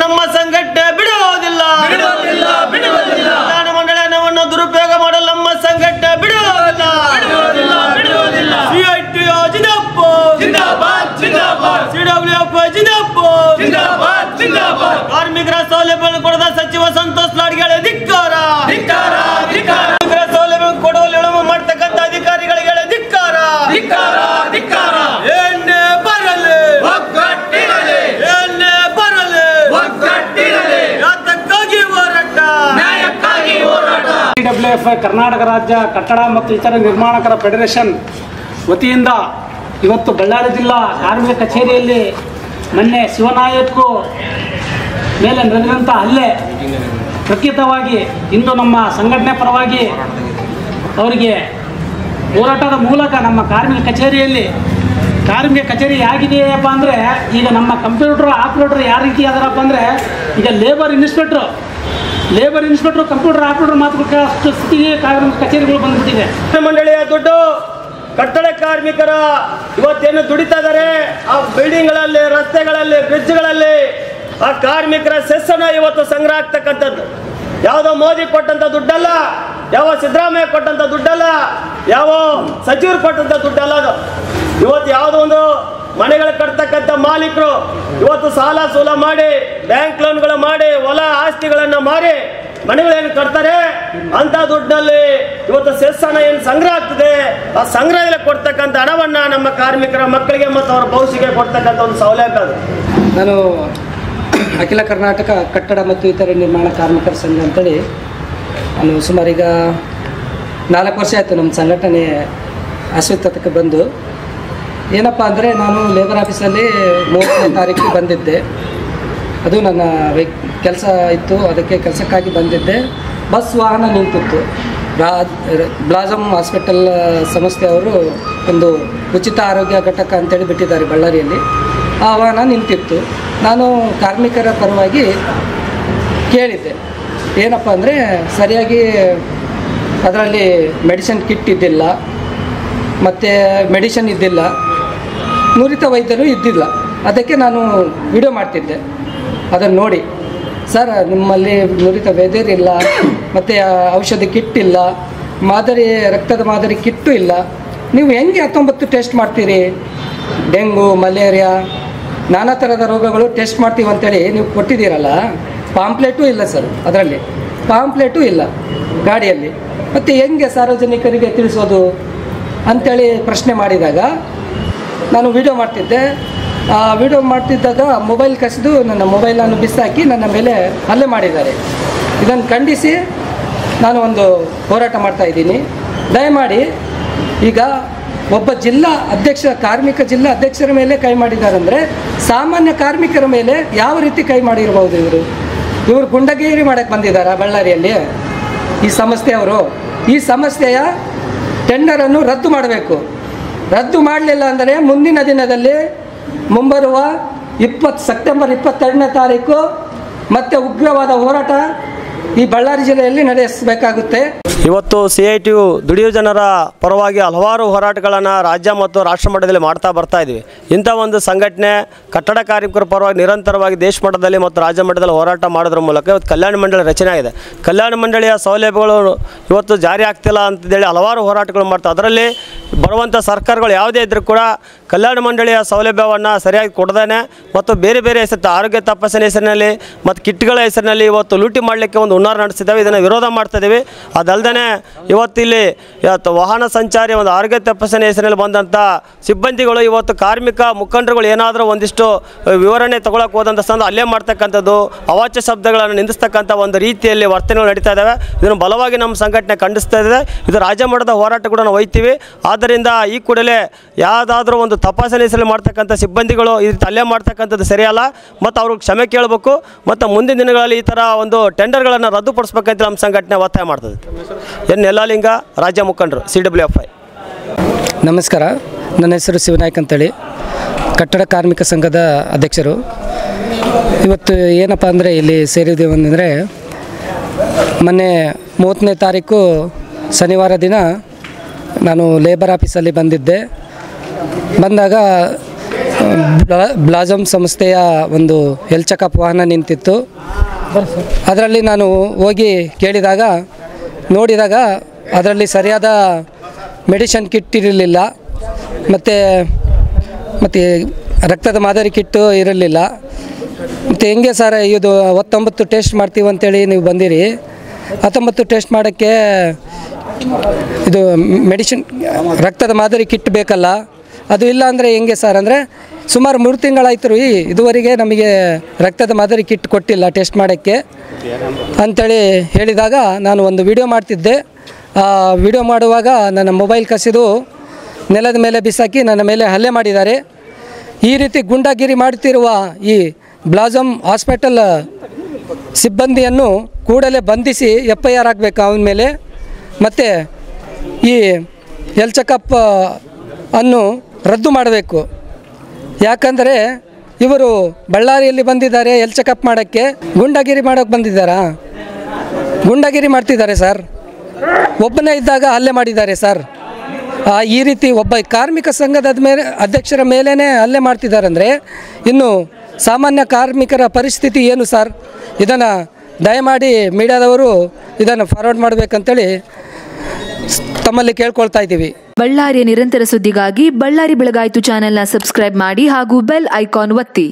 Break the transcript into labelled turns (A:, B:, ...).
A: ನಮ್ಮ ಸಂಘಟನೆ ಬಿಡುವುದಿಲ್ಲ ಕಲ್ಯಾಣ ಮಂಡಳಿಯನ್ನು ದುರುಪಯೋಗ ಮಾಡಲು ನಮ್ಮ ಸಂಘಟನೆ ಬಿಡುವುದಿಲ್ಲ CITO ಜಿಂದಾಬಾದ್ CWF ಜಿಂದಾಬಾದ್ ಕಾರ್ಮಿಕರ ಸೌಲಭ್ಯಗಳನ್ನು ಕೊಡದ ಸಚಿವ ಸಂತೋಷ್ ಲಾಡ್ಗೆ ಧಿಕ್ಕಾರ ಕಾರ್ಮಿಕರ ಸೌಲಭ್ಯ ಕೊಡುವಲ್ಲಿ ವಿಳಂಬ ಮಾಡ್ತಕ್ಕಂಥ ಅಧಿಕಾರಿಗಳಿಗೆ ಧಿಕ್ಕಾರ ಏನೇ ಬರಲಿ ಯಾತಕ್ಕಾಗಿ ಹೋರಾಟ
B: CWF ಕರ್ನಾಟಕ ರಾಜ್ಯ ಕಟ್ಟಡ ಮತ್ತು ಇತರ ನಿರ್ಮಾಣಕರ ಫೆಡರೇಷನ್ ವತಿಯಿಂದ ಇವತ್ತು ಬಳ್ಳಾರಿ ಜಿಲ್ಲಾ ಕಾರ್ಮಿಕ ಕಚೇರಿಯಲ್ಲಿ ಮೊನ್ನೆ ಶಿವನಾಯಕ್ ಮೇಲೆ ನಡೆದಂಥ ಹಲ್ಲೆ ಪ್ರತ್ಯೇಕವಾಗಿ ಇಂದು ನಮ್ಮ ಸಂಘಟನೆ ಪರವಾಗಿ ಅವರಿಗೆ ಹೋರಾಟದ ಮೂಲಕ ನಮ್ಮ ಕಾರ್ಮಿಕ ಕಚೇರಿ ಹೇಗಿದೆಯಪ್ಪ ಅಂದರೆ ಈಗ ನಮ್ಮ ಕಂಪ್ಯೂಟರ್ ಆಪ್ರೇಟರ್ ಯಾವ ರೀತಿ ಆದರಪ್ಪ ಅಂದರೆ ಈಗ ಲೇಬರ್ ಇನ್ಸ್ಪೆಕ್ಟ್ರು ಕಂಪ್ಯೂಟರ್ ಆಪ್ರೇಟರ್ ಮಾತುಕತೆ ಅಷ್ಟು ಸ್ಥಿತಿಗೆ ಕಚೇರಿಗಳು ಬಂದ್ಬಿಟ್ಟಿದೆ.
A: ಮಂಡಳಿಯ ದುಡ್ಡು ಕಟ್ಟಡ ಕಾರ್ಮಿಕರ ಇವತ್ತೇನು ದುಡಿತಾ ಇದ್ದಾರೆ ಆ ಬಿಲ್ಡಿಂಗ್ಗಳಲ್ಲಿ, ರಸ್ತೆಗಳಲ್ಲಿ, ಬ್ರಿಡ್ಜ್ಗಳಲ್ಲಿ ಆ ಕಾರ್ಮಿಕರ ಸೆಸ್ಸನ್ನು ಇವತ್ತು ಸಂಗ್ರಹ ಆಗ್ತಕ್ಕಂಥದ್ದು ಯಾವುದೋ ಮೋದಿ ಕೊಟ್ಟಂತ ದುಡ್ಡಲ್ಲ, ಯಾವ ಸಿದ್ದರಾಮಯ್ಯ ಕೊಟ್ಟಂತ ದುಡ್ಡಲ್ಲ, ಯಾವ ಸಚಿವರು ಕೊಟ್ಟಂತ ದುಡ್ಡಲ್ಲ. ಅದು ಇವತ್ತು ಯಾವುದೋ ಒಂದು ಮನೆಗಳು ಕಟ್ತಕ್ಕಂಥ ಮಾಲೀಕರು ಇವತ್ತು ಸಾಲ ಸೂಲ ಮಾಡಿ, ಬ್ಯಾಂಕ್ ಲೋನ್ಗಳು ಮಾಡಿ, ಹೊಲ ಆಸ್ತಿಗಳನ್ನು ಮಾರಿ ಮನೆಗಳೇನು ಕಟ್ತಾರೆ ಅಂತ ದುಡ್ಡಲ್ಲಿ ಇವತ್ತು ಸೆಸ್ ಹಣ ಏನು ಸಂಗ್ರಹ ಆಗ್ತದೆ, ಆ ಸಂಗ್ರಹದಲ್ಲಿ ಕೊಡ್ತಕ್ಕಂಥ ಹಣವನ್ನ ನಮ್ಮ ಕಾರ್ಮಿಕರ ಮಕ್ಕಳಿಗೆ ಮತ್ತು ಅವರ ಭವಿಷ್ಯಕ್ಕೆ ಕೊಡ್ತಕ್ಕಂಥ ಒಂದು ಸೌಲಭ್ಯ ಅದು.
C: ನಾನು ಅಖಿಲ ಕರ್ನಾಟಕ ಕಟ್ಟಡ ಮತ್ತು ಇತರೆ ನಿರ್ಮಾಣ ಕಾರ್ಮಿಕರ ಸಂಘ ಅಂತೇಳಿ ನಾನು ಸುಮಾರು ಈಗ 4 ವರ್ಷ ಆಯಿತು ನಮ್ಮ ಸಂಘಟನೆ ಅಸ್ತಿತ್ವಕ್ಕೆ ಬಂದು. ಏನಪ್ಪ ಅಂದರೆ ನಾನು ಲೇಬರ್ ಆಫೀಸಲ್ಲಿ 30ನೇ ತಾರೀಕಿಗೆ ಬಂದಿದ್ದೆ. ಅದು ನನ್ನ ಕೆಲಸ ಇತ್ತು, ಅದಕ್ಕೆ ಕೆಲಸಕ್ಕಾಗಿ ಬಂದಿದ್ದೆ. ಬಸ್ ವಾಹನ ನಿಂತಿತ್ತು. ಬ್ಲಾಸಮ್ ಹಾಸ್ಪಿಟಲ್ ಸಂಸ್ಥೆಯವರು ಒಂದು ಉಚಿತ ಆರೋಗ್ಯ ಘಟಕ ಅಂತೇಳಿ ಬಿಟ್ಟಿದ್ದಾರೆ ಬಳ್ಳಾರಿಯಲ್ಲಿ. ಆ ವಾಹನ ನಿಂತಿತ್ತು. ನಾನು ಕಾರ್ಮಿಕರ ಪರವಾಗಿ ಕೇಳಿದ್ದೆ, ಏನಪ್ಪ ಅಂದರೆ ಸರಿಯಾಗಿ ಅದರಲ್ಲಿ ಮೆಡಿಸಿನ್ ಕಿಟ್ ಇದ್ದಿಲ್ಲ, ಮತ್ತು ಮೆಡಿಸಿನ್ ಇದ್ದಿಲ್ಲ, ನುರಿತ ವೈದ್ಯರು ಇದ್ದಿಲ್ಲ. ಅದಕ್ಕೆ ನಾನು ವಿಡಿಯೋ ಮಾಡ್ತಿದ್ದೆ. ಅದನ್ನು ನೋಡಿ, ಸರ್ ನಿಮ್ಮಲ್ಲಿ ನುರಿತ ವೈದ್ಯರಿಲ್ಲ, ಮತ್ತು ಔಷಧಿ ಕಿಟ್ ಇಲ್ಲ, ರಕ್ತದ ಮಾದರಿ ಕಿಟ್ಟು ಇಲ್ಲ, ನೀವು ಹೆಂಗೆ 19 ಟೆಸ್ಟ್ ಮಾಡ್ತೀರಿ? ಡೆಂಗು, ಮಲೇರಿಯಾ, ನಾನಾ ಥರದ ರೋಗಗಳು ಟೆಸ್ಟ್ ಮಾಡ್ತೀವಿ ಅಂತೇಳಿ ನೀವು ಕೊಟ್ಟಿದ್ದೀರಲ್ಲ, ಪಾಂಪ್ಲೆಟೂ ಇಲ್ಲ ಸರ್, ಅದರಲ್ಲಿ ಪಾಂಪ್ಲೆಟೂ ಇಲ್ಲ ಗಾಡಿಯಲ್ಲಿ, ಮತ್ತು ಹೆಂಗೆ ಸಾರ್ವಜನಿಕರಿಗೆ ತಿಳಿಸೋದು ಅಂಥೇಳಿ ಪ್ರಶ್ನೆ ಮಾಡಿದಾಗ ನಾನು ವಿಡಿಯೋ ಮಾಡ್ತಿದ್ದೆ. ಆ ವಿಡಿಯೋ ಮಾಡ್ತಿದ್ದಾಗ ಮೊಬೈಲ್ ಕಸಿದು ನನ್ನ ಮೊಬೈಲನ್ನು ಬಿಸಾಕಿ ನನ್ನ ಮೇಲೆ ಹಲ್ಲೆ ಮಾಡಿದ್ದಾರೆ. ಇದನ್ನು ಖಂಡಿಸಿ ನಾನು ಒಂದು ಹೋರಾಟ ಮಾಡ್ತಾಯಿದ್ದೀನಿ. ದಯಮಾಡಿ ಈಗ ಒಬ್ಬ ಕಾರ್ಮಿಕ ಜಿಲ್ಲಾ ಅಧ್ಯಕ್ಷರ ಮೇಲೆ ಕೈ ಮಾಡಿದ್ದಾರಂದರೆ ಸಾಮಾನ್ಯ ಕಾರ್ಮಿಕರ ಮೇಲೆ ಯಾವ ರೀತಿ ಕೈ ಮಾಡಿರ್ಬೋದು? ಇವರು ಗುಂಡಗಿರಿ ಮಾಡೋಕ್ಕೆ ಬಂದಿದ್ದಾರಾ ಬಳ್ಳಾರಿಯಲ್ಲಿ? ಈ ಸಂಸ್ಥೆಯವರು ಈ ಸಂಸ್ಥೆಯ ಟೆಂಡರನ್ನು ರದ್ದು ಮಾಡಬೇಕು. ರದ್ದು ಮಾಡಲಿಲ್ಲ ಅಂದರೆ ಮುಂದಿನ ದಿನದಲ್ಲಿ ಮುಂಬರುವ ಸೆಪ್ಟೆಂಬರ್ 22ನೇ ತಾರೀಕು ಮತ್ತೆ ಉಗ್ರವಾದ ಹೋರಾಟ ಈ ಬಳ್ಳಾರಿ ಜಿಲ್ಲೆಯಲ್ಲಿ ನಡೆಸಬೇಕಾಗುತ್ತೆ.
A: ಇವತ್ತು CITU ದುಡಿಯುವ ಜನರ ಪರವಾಗಿ ಹಲವಾರು ಹೋರಾಟಗಳನ್ನು ರಾಜ್ಯ ಮತ್ತು ರಾಷ್ಟ್ರ ಮಟ್ಟದಲ್ಲಿ ಬರ್ತಾ ಇದ್ದೀವಿ. ಇಂಥ ಒಂದು ಸಂಘಟನೆ ಕಟ್ಟಡ ಕಾರ್ಮಿಕರ ಪರವಾಗಿ ನಿರಂತರವಾಗಿ ದೇಶ ಮಟ್ಟದಲ್ಲಿ ಮತ್ತು ರಾಜ್ಯ ಮಟ್ಟದಲ್ಲಿ ಹೋರಾಟ ಮಾಡೋದ್ರ ಮೂಲಕ ಇವತ್ತು ಕಲ್ಯಾಣ ಮಂಡಳಿ ರಚನೆ ಆಗಿದೆ. ಕಲ್ಯಾಣ ಮಂಡಳಿಯ ಸೌಲಭ್ಯಗಳು ಇವತ್ತು ಜಾರಿ ಆಗ್ತಿಲ್ಲ ಅಂತೇಳಿ ಹಲವಾರು ಹೋರಾಟಗಳು ಮಾಡ್ತಾರೆ. ಅದರಲ್ಲಿ ಬರುವಂಥ ಸರ್ಕಾರಗಳು ಯಾವುದೇ ಇದ್ದರೂ ಕೂಡ ಕಲ್ಯಾಣ ಮಂಡಳಿಯ ಸೌಲಭ್ಯವನ್ನು ಸರಿಯಾಗಿ ಕೊಡದೇನೆ ಮತ್ತು ಬೇರೆ ಹೆಸರು ಆರೋಗ್ಯ ತಪಾಸಣೆ ಹೆಸರಿನಲ್ಲಿ ಮತ್ತು ಕಿಟ್ಗಳ ಹೆಸರಿನಲ್ಲಿ ಇವತ್ತು ಲೂಟಿ ಮಾಡಲಿಕ್ಕೆ ಒಂದು ಹುನ್ನಾರ ನಡೆಸಿದ್ದಾವೆ. ಇದನ್ನು ವಿರೋಧ ಮಾಡ್ತಾ ಇದ್ದೀವಿ. ಅದಲ್ಲದೆ ಇವತ್ತಿಲ್ಲಿ ವಾಹನ ಸಂಚಾರಿ ಒಂದು ಆರೋಗ್ಯ ತಪಾಸಣೆ ಹೆಸರಿನಲ್ಲಿ ಬಂದಂಥ ಸಿಬ್ಬಂದಿಗಳು ಇವತ್ತು ಕಾರ್ಮಿಕ ಮುಖಂಡರುಗಳು ಏನಾದರೂ ಒಂದಿಷ್ಟು ವಿವರಣೆ ತಗೊಳಕ್ಕೆ ಹೋದಂಥ ಸಂದ ಅಲ್ಲೇ ಮಾಡ್ತಕ್ಕಂಥದ್ದು, ಅವಾಚ್ಯ ಶಬ್ದಗಳನ್ನು ನಿಂದಿಸ್ತಕ್ಕಂಥ ಒಂದು ರೀತಿಯಲ್ಲಿ ವರ್ತನೆಗಳು ನಡೀತಾ ಇದ್ದಾವೆ. ಇದನ್ನು ಬಲವಾಗಿ ನಮ್ಮ ಸಂಘಟನೆ ಖಂಡಿಸ್ತಾ ಇದೆ. ಇದು ರಾಜ್ಯ ಮಟ್ಟದ ಹೋರಾಟ ಕೂಡ ನಾವು ಒಯ್ತೀವಿ. ಆದ್ದರಿಂದ ಈ ಕೂಡಲೇ ಯಾವುದಾದ್ರೂ ಒಂದು ತಪಾಸಣೆ ಹೆಸರಲ್ಲಿ ಮಾಡ್ತಕ್ಕಂಥ ಸಿಬ್ಬಂದಿಗಳು ಈ ರೀತಿ ಅಲ್ಲೇ ಮಾಡ್ತಕ್ಕಂಥದ್ದು ಸರಿಯಲ್ಲ ಮತ್ತು ಅವ್ರಿಗೆ ಕ್ಷಮೆ ಕೇಳಬೇಕು ಮತ್ತು ಮುಂದಿನ ದಿನಗಳಲ್ಲಿ ಈ ಥರ ಒಂದು ಟೆಂಡರ್ಗಳನ್ನು ರದ್ದುಪಡಿಸಬೇಕಂತ ನಮ್ಮ ಸಂಘಟನೆ ಒತ್ತಾಯ ಮಾಡ್ತದೆ. ಎನ್ ಯಲ್ಲಾಲಿಂಗ, ರಾಜ್ಯ ಮುಖಂಡರು, CWF.
C: ನಮಸ್ಕಾರ, ನನ್ನ ಹೆಸರು ಶಿವನಾಯಕ್ ಅಂತೇಳಿ, ಕಟ್ಟಡ ಕಾರ್ಮಿಕ ಸಂಘದ ಅಧ್ಯಕ್ಷರು. ಇವತ್ತು ಏನಪ್ಪ ಅಂದರೆ ಇಲ್ಲಿ ಸೇರಿದ್ದೇವೆ ಅಂದರೆ ಮೊನ್ನೆ 30ನೇ ತಾರೀಕು ಶನಿವಾರ ದಿನ ನಾನು ಲೇಬರ್ ಆಫೀಸಲ್ಲಿ ಬಂದಿದ್ದೆ. ಬಂದಾಗ ಬ್ಲಾಸಮ್ ಸಂಸ್ಥೆಯ ಒಂದು ಹೆಲ್ತ್ ಚೆಕಪ್ ವಾಹನ ನಿಂತಿತ್ತು. ಅದರಲ್ಲಿ ನಾನು ಹೋಗಿ ಕೇಳಿದಾಗ ನೋಡಿದಾಗ ಅದರಲ್ಲಿ ಸರಿಯಾದ ಮೆಡಿಸಿನ್ ಕಿಟ್ ಇರಲಿಲ್ಲ, ಮತ್ತು ರಕ್ತದ ಮಾದರಿ ಕಿಟ್ಟು ಇರಲಿಲ್ಲ. ಮತ್ತು ಹೆಂಗೆ ಸರ್ ಇದು 19 ಟೆಸ್ಟ್ ಮಾಡ್ತೀವಿ ಅಂತೇಳಿ ನೀವು ಬಂದಿರಿ, 19 ಟೆಸ್ಟ್ ಮಾಡೋಕ್ಕೆ ಇದು ಮೆಡಿಸಿನ್ ರಕ್ತದ ಮಾದರಿ ಕಿಟ್ ಬೇಕಲ್ಲ, ಅದು ಇಲ್ಲ ಅಂದರೆ ಹೆಂಗೆ ಸರ್ ಅಂದರೆ ಸುಮಾರು 3 ತಿಂಗಳಾಯ್ತು ರೀ, ಇದುವರೆಗೆ ನಮಗೆ ರಕ್ತದ ಮಾದರಿ ಕಿಟ್ ಕೊಟ್ಟಿಲ್ಲ ಟೆಸ್ಟ್ ಮಾಡೋಕ್ಕೆ ಅಂಥೇಳಿ ಹೇಳಿದಾಗ ನಾನು ಒಂದು ವಿಡಿಯೋ ಮಾಡ್ತಿದ್ದೆ. ಆ ವಿಡಿಯೋ ಮಾಡುವಾಗ ನನ್ನ ಮೊಬೈಲ್ ಕಸಿದು ನೆಲದ ಮೇಲೆ ಬಿಸಾಕಿ ನನ್ನ ಮೇಲೆ ಹಲ್ಲೆ ಮಾಡಿದ್ದಾರೆ. ಈ ರೀತಿ ಗುಂಡಾಗಿರಿ ಮಾಡುತ್ತಿರುವ ಈ ಬ್ಲಾಸಮ್ ಹಾಸ್ಪಿಟಲ್ ಸಿಬ್ಬಂದಿಯನ್ನು ಕೂಡಲೇ ಬಂಧಿಸಿ FIR ಆಗಬೇಕು ಅವನ ಮೇಲೆ. ಮತ್ತು ಈ ಹೆಲ್ತ್ ಚೆಕಪ್ ಅನ್ನು ರದ್ದು ಮಾಡಬೇಕು. ಯಾಕಂದರೆ ಇವರು ಬಳ್ಳಾರಿಯಲ್ಲಿ ಬಂದಿದ್ದಾರೆ ಹೆಲ್ತ್ ಚೆಕಪ್ ಮಾಡೋಕ್ಕೆ, ಗುಂಡಾಗಿರಿ ಮಾಡೋಕ್ಕೆ ಬಂದಿದ್ದಾರಾ? ಗುಂಡಾಗಿರಿ ಮಾಡ್ತಿದ್ದಾರೆ ಸರ್. ಒಬ್ಬನೇ ಇದ್ದಾಗ ಹಲ್ಲೆ ಮಾಡಿದ್ದಾರೆ ಸರ್. ಈ ರೀತಿ ಒಬ್ಬ ಕಾರ್ಮಿಕ ಸಂಘದ ಮೇಲೆ ಅಧ್ಯಕ್ಷರ ಮೇಲೇ ಹಲ್ಲೆ ಮಾಡ್ತಿದ್ದಾರೆ ಅಂದರೆ ಇನ್ನು ಸಾಮಾನ್ಯ ಕಾರ್ಮಿಕರ ಪರಿಸ್ಥಿತಿ ಏನು ಸರ್? ಇದನ್ನು ದಯಮಾಡಿ ಮೀಡಿಯಾದವರು ಇದನ್ನು ಫಾರ್ವರ್ಡ್ ಮಾಡಬೇಕಂತೇಳಿ ತಮ್ಮಲ್ಲಿ ಕೇಳ್ಕೊಳ್ತಾ ಇದ್ದೀವಿ.
D: ಬಳ್ಳಾರಿಯ ನಿರಂತರ ಸುದ್ದಿಗಾಗಿ ಬಳ್ಳಾರಿ ಬೆಳಗಾಯಿತು ಚಾನೆಲ್ನ ಸಬ್ಸ್ಕ್ರೈಬ್ ಮಾಡಿ ಹಾಗೂ ಬೆಲ್ ಐಕಾನ್ ಒತ್ತಿ.